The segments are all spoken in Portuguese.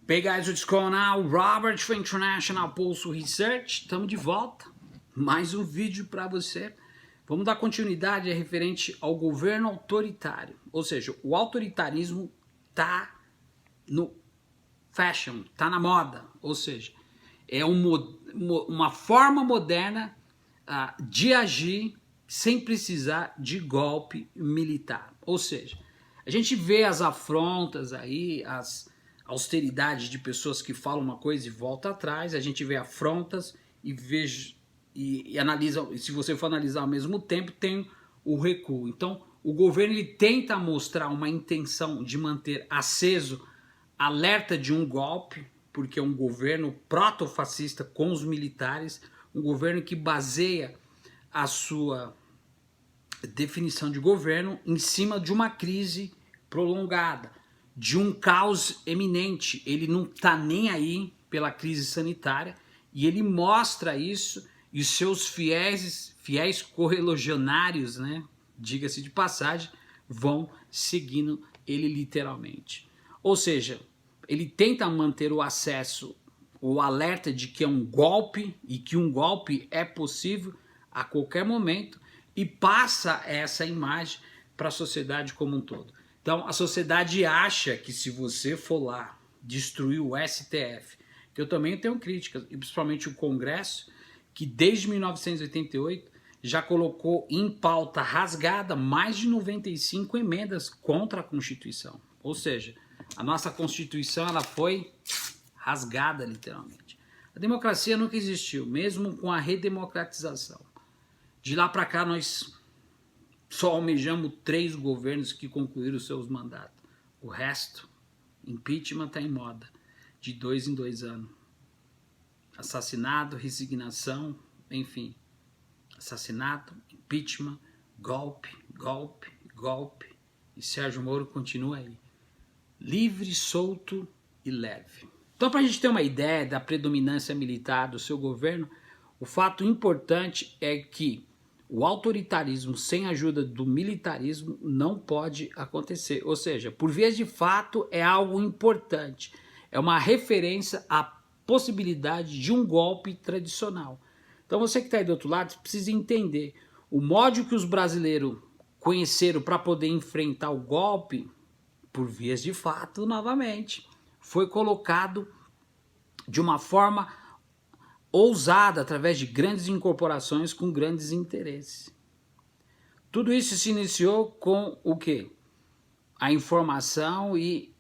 Hey guys, what's going on? Robert for International Pulse Research. Estamos de volta. Mais um vídeo para você. Vamos dar continuidade referente ao governo autoritário. Ou seja, o autoritarismo tá no fashion, tá na moda. Ou seja, é uma forma moderna de agir sem precisar de golpe militar. Ou seja, a gente vê as afrontas aí, as austeridades de pessoas que falam uma coisa e voltam atrás, a gente vê afrontas e analisa, se você for analisar ao mesmo tempo, tem o recuo. Então, o governo ele tenta mostrar uma intenção de manter aceso alerta de um golpe, porque é um governo proto-fascista com os militares, um governo que baseia a sua definição de governo em cima de uma crise prolongada, de um caos eminente. Ele não está nem aí pela crise sanitária e ele mostra isso e os seus fiéis correligionários, né, diga-se de passagem, vão seguindo ele literalmente. Ou seja, ele tenta manter o acesso, o alerta de que é um golpe e que um golpe é possível a qualquer momento e passa essa imagem para a sociedade como um todo. Então a sociedade acha que se você for lá destruir o STF, que eu também tenho críticas, e principalmente o Congresso, que desde 1988 já colocou em pauta rasgada mais de 95 emendas contra a Constituição. Ou seja, a nossa Constituição ela foi rasgada literalmente. A democracia nunca existiu, mesmo com a redemocratização. De lá para cá nós só almejamos 3 governos que concluíram seus mandatos. O resto, impeachment está em moda, de 2 em 2 anos. Assassinato, resignação, enfim. Assassinato, impeachment, golpe, golpe, golpe. E Sérgio Moro continua aí. Livre, solto e leve. Então, para a gente ter uma ideia da predominância militar do seu governo, o fato importante é que o autoritarismo sem a ajuda do militarismo não pode acontecer. Ou seja, por vias de fato é algo importante. É uma referência à possibilidade de um golpe tradicional. Então você que está aí do outro lado precisa entender o modo que os brasileiros conheceram para poder enfrentar o golpe, por vias de fato, novamente, foi colocado de uma forma ousada através de grandes incorporações com grandes interesses. Tudo isso se iniciou com o quê? A informação e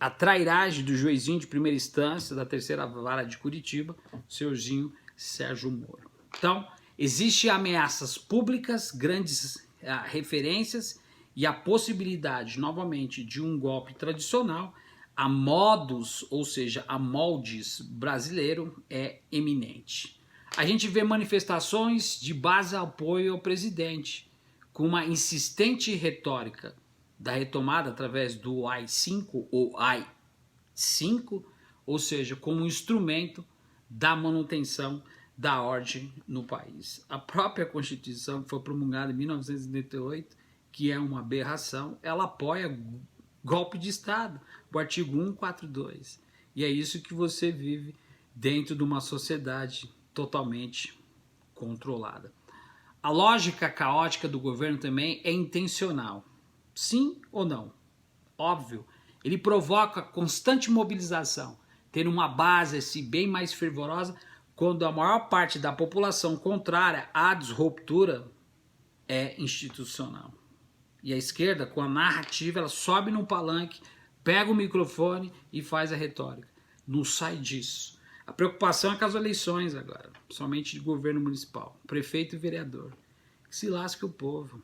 a trairagem do juizinho de primeira instância da terceira vara de Curitiba, senhorzinho Sérgio Moro. Então, existem ameaças públicas, grandes referências e a possibilidade, novamente, de um golpe tradicional, a modus, ou seja, a moldes brasileiro é eminente. A gente vê manifestações de base apoio ao presidente, com uma insistente retórica da retomada através do AI-5 ou AI-5, ou seja, como um instrumento da manutenção da ordem no país. A própria Constituição, que foi promulgada em 1988, que é uma aberração, ela apoia golpe de Estado, o artigo 142. E é isso que você vive dentro de uma sociedade totalmente controlada. A lógica caótica do governo também é intencional. Sim ou não? Óbvio. Ele provoca constante mobilização, tendo uma base assim, bem mais fervorosa, quando a maior parte da população contrária à disruptura é institucional. E a esquerda, com a narrativa, ela sobe no palanque, pega o microfone e faz a retórica. Não sai disso. A preocupação é com as eleições agora, somente de governo municipal, prefeito e vereador. Que se lasque o povo.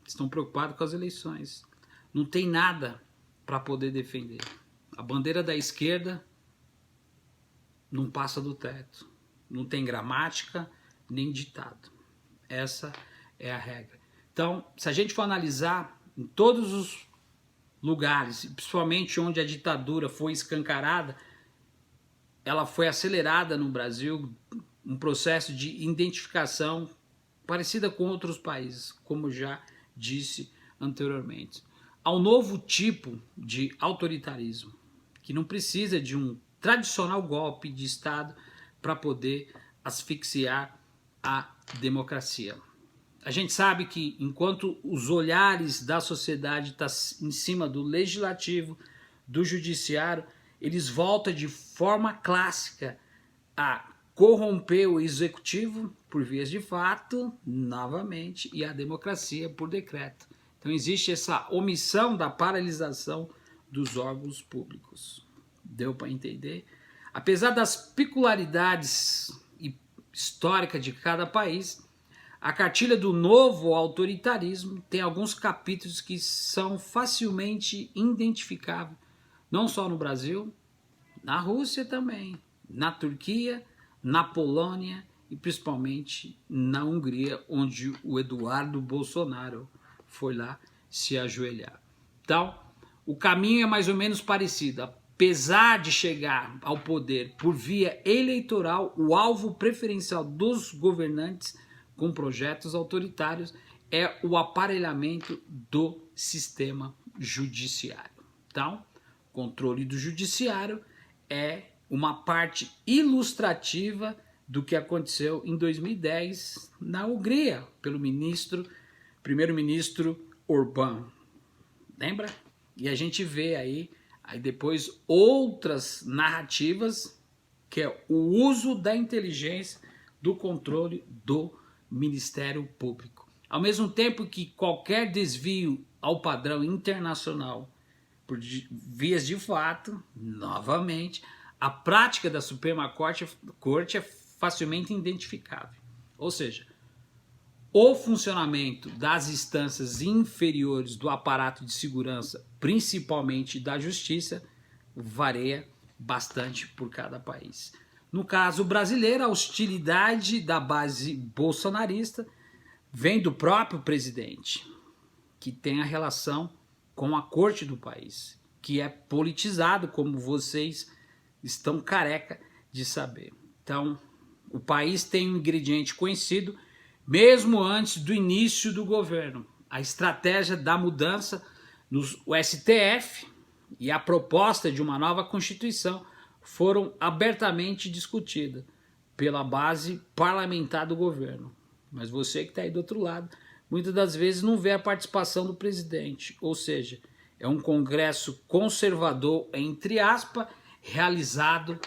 Estão preocupados com as eleições. Não tem nada para poder defender. A bandeira da esquerda não passa do teto. Não tem gramática nem ditado. Essa é a regra. Então, se a gente for analisar em todos os lugares, principalmente onde a ditadura foi escancarada, ela foi acelerada no Brasil, um processo de identificação parecida com outros países, como já disse anteriormente. Há um novo tipo de autoritarismo, que não precisa de um tradicional golpe de Estado para poder asfixiar a democracia. A gente sabe que enquanto os olhares da sociedade estão em cima do legislativo, do judiciário, eles voltam de forma clássica a corromper o executivo por vias de fato, novamente, e a democracia por decreto. Então existe essa omissão da paralisação dos órgãos públicos. Deu para entender? Apesar das peculiaridades históricas de cada país, a cartilha do novo autoritarismo tem alguns capítulos que são facilmente identificáveis, não só no Brasil, na Rússia também, na Turquia, na Polônia e principalmente na Hungria, onde o Eduardo Bolsonaro foi lá se ajoelhar. Então, o caminho é mais ou menos parecido. Apesar de chegar ao poder por via eleitoral, o alvo preferencial dos governantes com projetos autoritários é o aparelhamento do sistema judiciário. Então, o controle do judiciário é uma parte ilustrativa do que aconteceu em 2010 na Hungria, pelo primeiro-ministro Orbán. Lembra? E a gente vê aí depois outras narrativas, que é o uso da inteligência, do controle do Ministério Público. Ao mesmo tempo que qualquer desvio ao padrão internacional por vias de fato, novamente, a prática da Suprema Corte é facilmente identificável. Ou seja, o funcionamento das instâncias inferiores do aparato de segurança, principalmente da justiça, varia bastante por cada país. No caso brasileiro, a hostilidade da base bolsonarista vem do próprio presidente, que tem a relação com a corte do país, que é politizado, como vocês estão careca de saber. Então, o país tem um ingrediente conhecido mesmo antes do início do governo. A estratégia da mudança no STF e a proposta de uma nova Constituição foram abertamente discutidas pela base parlamentar do governo. Mas você que está aí do outro lado, muitas das vezes não vê a participação do presidente. Ou seja, é um congresso conservador, entre aspas, realizado,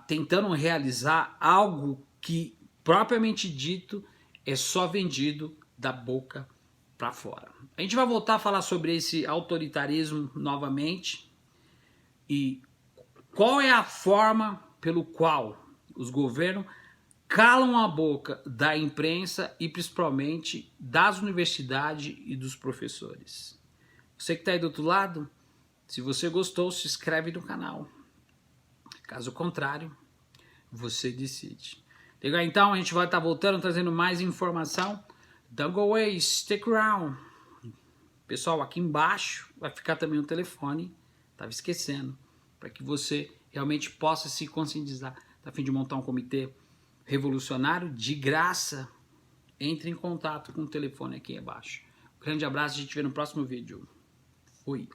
tentando realizar algo que, propriamente dito, é só vendido da boca para fora. A gente vai voltar a falar sobre esse autoritarismo novamente e qual é a forma pelo qual os governos calam a boca da imprensa e principalmente das universidades e dos professores. Você que está aí do outro lado, se você gostou, se inscreve no canal. Caso contrário, você decide. Legal, então a gente vai estar voltando, trazendo mais informação. Don't go away, stick around. Pessoal, aqui embaixo vai ficar também o telefone, estava esquecendo, para que você realmente possa se conscientizar. Está a fim de montar um comitê revolucionário de graça? Entre em contato com o telefone aqui abaixo. Um grande abraço, a gente vê no próximo vídeo. Fui.